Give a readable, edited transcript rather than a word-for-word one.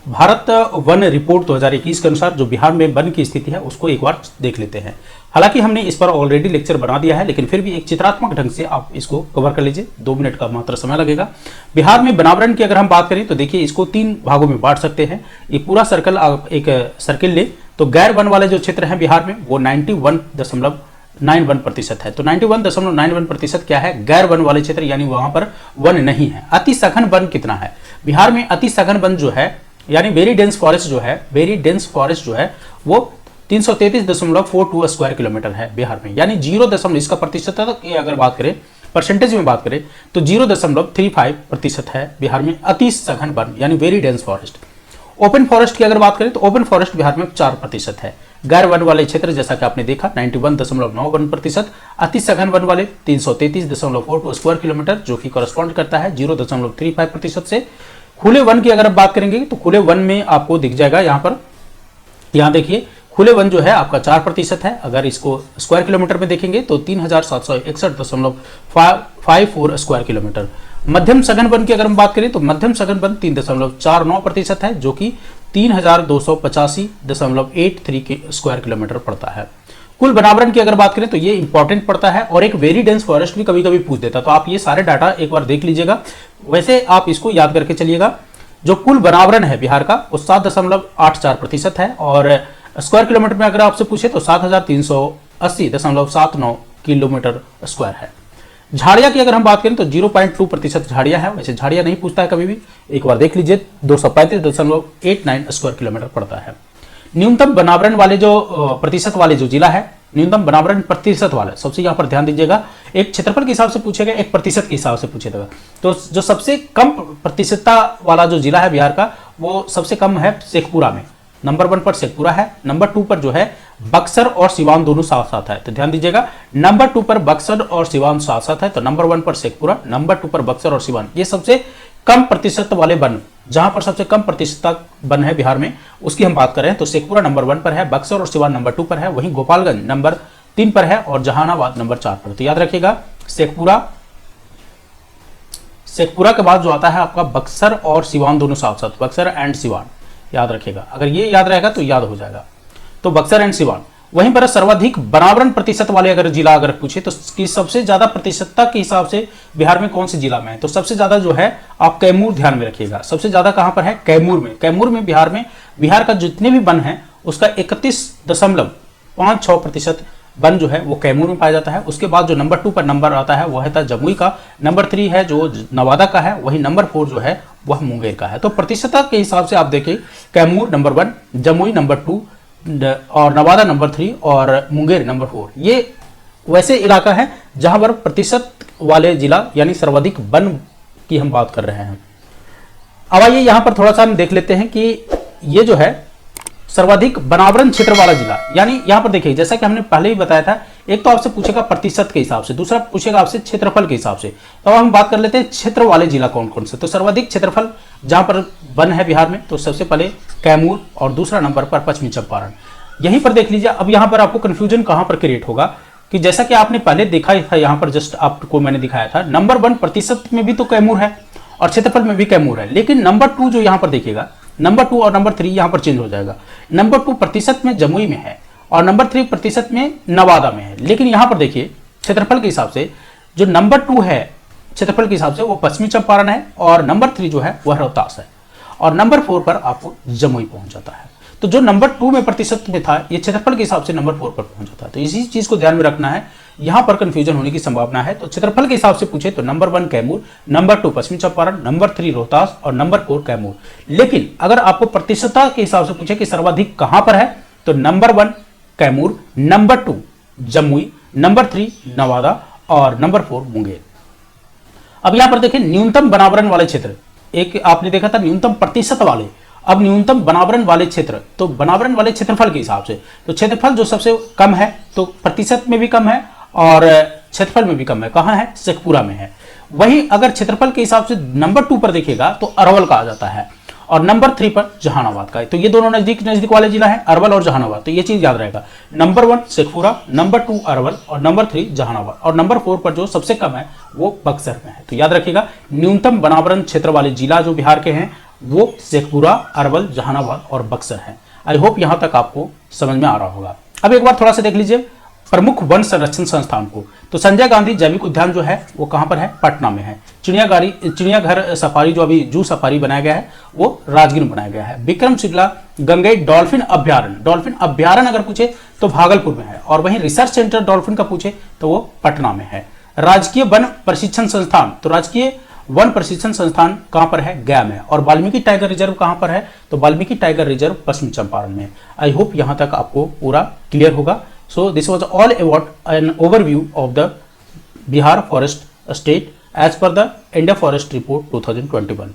Bharat one report 2021 के अनुसार जो बिहार में वन की स्थिति है उसको एक बार देख लेते हैं। हालांकि हमने इस पर ऑलरेडी लेक्चर बना दिया है, लेकिन फिर भी एक चित्रात्मक ढंग से आप इसको कवर कर लीजिए। 2 मिनट का मात्र समय लगेगा। बिहार में वनावरण की अगर हम बात करें तो देखिए इसको 3 भागों में बांट सकते हैं। ये पूरा सर्कल आप एक सर्किल ले तो गैर वन वाले जो क्षेत्र हैं बिहार में वो 91.91% है। तो 91.91% क्या है? गैर वन वाले क्षेत्र, यानी वहां पर वन नहीं है। अति सघन वन कितना है बिहार में? अति सघन वन जो है यानी वेरी डेंस फॉरेस्ट जो है वो 333.42 स्क्वायर किलोमीटर है बिहार में, यानी 0 इसका प्रतिशत की अगर बात करें, परसेंटेज में बात करें तो 0.35% है बिहार में अति सघन वन यानी very dense forest. Open forest की अगर बात करें तो ओपन फॉरेस्ट बिहार में 4% है। गैर वन वाले क्षेत्र जैसा कि आपने देखा 91.91%, अति सघन वन वाले 333.42 स्क्वायर किलोमीटर जो कि कॉरेस्पॉन्ड करता है 0.35% से। खुले वन की अगर आप बात करेंगे तो खुले वन में आपको दिख जाएगा यहाँ देखिए खुले वन जो है आपका 4% है। अगर इसको स्क्वायर किलोमीटर में देखेंगे तो 3761.54 स्क्वायर किलोमीटर। मध्यम सघन वन की अगर हम बात करें तो मध्यम सघन वन 3.49% है जो कि 3285.83 स्क्वायर किलोमीटर पड़ता है। कुल वनावरण की अगर बात करें तो ये इंपॉर्टेंट पड़ता है और एक वेरी डेंस फॉरेस्ट भी कभी कभी पूछ देता, तो आप ये सारे डाटा एक बार देख लीजिएगा। वैसे आप इसको याद करके चलिएगा। जो कुल वनावरण है बिहार का वो 7.84% है और स्क्वायर किलोमीटर में अगर आपसे पूछे तो 7380.79 किलोमीटर स्क्वायर है। झाड़िया की अगर हम बात करें तो 0.2% झाड़िया है। वैसे झाड़िया नहीं पूछता है कभी भी, एक बार देख लीजिए 235.89 स्क्वायर किलोमीटर पड़ता है। न्यूनतम वनावरण वाले जो प्रतिशत वाले जो जिला है, न्यूनतम वनावरण प्रतिशत वाला, सबसे यहाँ पर ध्यान दीजिएगा। एक क्षेत्रफल के हिसाब से पूछेगा, एक प्रतिशत के हिसाब से पूछेगा। तो जो सबसे कम प्रतिशतता वाला जो जिला है बिहार का वो सबसे कम है शेखपुरा में। नंबर 1 पर शेखपुरा है, नंबर 2 पर जो है बक्सर और सिवान दोनों साथ साथ है। तो ध्यान दीजिएगा, नंबर 2 पर बक्सर और सिवान साथ साथ है। तो नंबर 1 पर शेखपुरा, नंबर 2 पर बक्सर और सिवान, ये सबसे कम प्रतिशत वाले वन, जहां पर सबसे कम प्रतिशत वन है बिहार में उसकी हम बात कर रहे हैं। तो शेखपुरा नंबर 1 पर है, बक्सर और सिवान नंबर 2 पर है, वहीं गोपालगंज नंबर 3 पर है और जहानाबाद नंबर 4 पर। तो याद रखिएगा शेखपुरा के बाद जो आता है आपका बक्सर और सिवान दोनों साथ साथ, बक्सर एंड सिवान याद रखिएगा। अगर ये याद रहेगा तो याद हो जाएगा। तो बक्सर एंड सिवान। वहीं पर सर्वाधिक वनावरण प्रतिशत वाले अगर जिला अगर पूछे तो सबसे ज्यादा प्रतिशतता के हिसाब से बिहार में कौन से जिला में है, तो सबसे ज्यादा जो है आप कैमूर ध्यान में रखिएगा। सबसे ज्यादा कहां पर है? कैमूर में। कैमूर में बिहार का जितने भी वन है उसका 31.56% वन जो है वो कैमूर में पाया जाता है। उसके बाद जो नंबर 2 पर नंबर आता है वह है जमुई का, नंबर 3 है जो नवादा का है, वही नंबर 4 जो है वह मुंगेर का है। तो प्रतिशतता के हिसाब से आप देखिए कैमूर नंबर 1, जमुई नंबर 2 और नवादा नंबर 3 और मुंगेर नंबर 4, ये वैसे इलाका है जहां पर प्रतिशत वाले जिला यानी सर्वाधिक वन की हम बात कर रहे हैं। अब आइए यहां पर थोड़ा सा हम देख लेते हैं कि ये जो है सर्वाधिक वनावरण क्षेत्र वाला जिला, यानी यहां पर देखिए जैसा कि हमने पहले ही बताया था, एक तो आपसे पूछेगा प्रतिशत के हिसाब से, दूसरा पूछेगा आपसे क्षेत्रफल के हिसाब से। तो अब हम बात कर लेते हैं क्षेत्र वाले जिला कौन कौन से। तो सर्वाधिक क्षेत्रफल जहां पर वन है बिहार में तो सबसे पहले कैमूर और दूसरा नंबर पर पश्चिमी चंपारण। यहीं पर देख लीजिए। अब यहां पर आपको कंफ्यूजन कहां पर क्रिएट होगा कि जैसा कि आपने पहले देखा था, यहां पर जस्ट आपको मैंने दिखाया था, नंबर 1 प्रतिशत में भी तो कैमूर है और क्षेत्रफल में भी कैमूर है, लेकिन नंबर 2 जो यहां पर देखिएगा, नंबर 2 और नंबर 3 यहां पर चेंज हो जाएगा। नंबर 2 प्रतिशत में जमुई में है और नंबर 3 प्रतिशत में नवादा में है। लेकिन यहां पर देखिए क्षेत्रफल के हिसाब से जो नंबर 2 है क्षेत्रफल के हिसाब से वो पश्चिमी चंपारण है और नंबर 3 जो है वह रोहतास है और नंबर 4 पर आपको जमुई पहुंच जाता है। तो जो नंबर 2 में प्रतिशत में था ये क्षेत्रफल के हिसाब से नंबर 4 पर पहुंच जाता है। तो इसी चीज को ध्यान में रखना है, यहां पर कंफ्यूजन होने की संभावना है। तो क्षेत्रफल के हिसाब से पूछे तो नंबर 1 कैमूर, नंबर 2 पश्चिमी चंपारण, नंबर 3 रोहतास और नंबर 4 कैमूर। लेकिन अगर आपको प्रतिशतता के हिसाब से पूछे कि सर्वाधिक कहां पर है तो number 1 Kaimur, number 2 Jamui, number 3 Nawada और नंबर 4 मुंगेर। अब यहां पर देखिए न्यूनतम वनावरण वाले क्षेत्र, एक आपने देखा था न्यूनतम प्रतिशत वाले, अब न्यूनतम वनावरण वाले क्षेत्र, तो वनावरण वाले क्षेत्रफल के हिसाब से तो क्षेत्रफल जो सबसे कम है तो प्रतिशत में भी कम है और क्षेत्रफल में भी कम है। कहां है? शेखपुरा में है। वहीं अगर क्षेत्रफल के हिसाब से नंबर 2 पर देखिएगा तो अरवल का आ जाता है और नंबर 3 पर जहानाबाद का है। तो ये दोनों नजदीक नजदीक वाले जिला हैं, अरवल और जहानाबाद। तो ये चीज याद रहेगा, नंबर 1 शेखपुरा, नंबर 2 अरवल और नंबर 3 जहानाबाद, और नंबर 4 पर जो सबसे कम है वो बक्सर में है। तो याद रखिएगा, न्यूनतम वनावरण क्षेत्र वाले जिला जो बिहार के हैं वो शेखपुरा, अरवल, जहानाबाद और बक्सर है। आई होप यहां तक आपको समझ में आ रहा होगा। अब एक बार थोड़ा सा देख लीजिए प्रमुख वन संरक्षण संस्थान को। तो संजय गांधी जैविक उद्यान जो है वो कहां पर है, पटना में है। चिड़ियाघर सफारी जो अभी जू सफारी बनाया गया है वो राजगीर में बनाया गया है। विक्रमशिला गंगई डॉल्फिन अभ्यारण्य अगर पूछे तो भागलपुर में है, और वहीं रिसर्च सेंटर डॉल्फिन का पूछे तो वो पटना में है। राजकीय वन प्रशिक्षण संस्थान, तो राजकीय वन प्रशिक्षण संस्थान कहां पर है, गया में। और वाल्मीकि टाइगर रिजर्व कहां पर है, तो वाल्मीकि टाइगर रिजर्व पश्चिम चंपारण में। आई होप यहां तक आपको पूरा क्लियर होगा। So this was all about an overview of the Bihar forest state as per the India Forest Report 2021.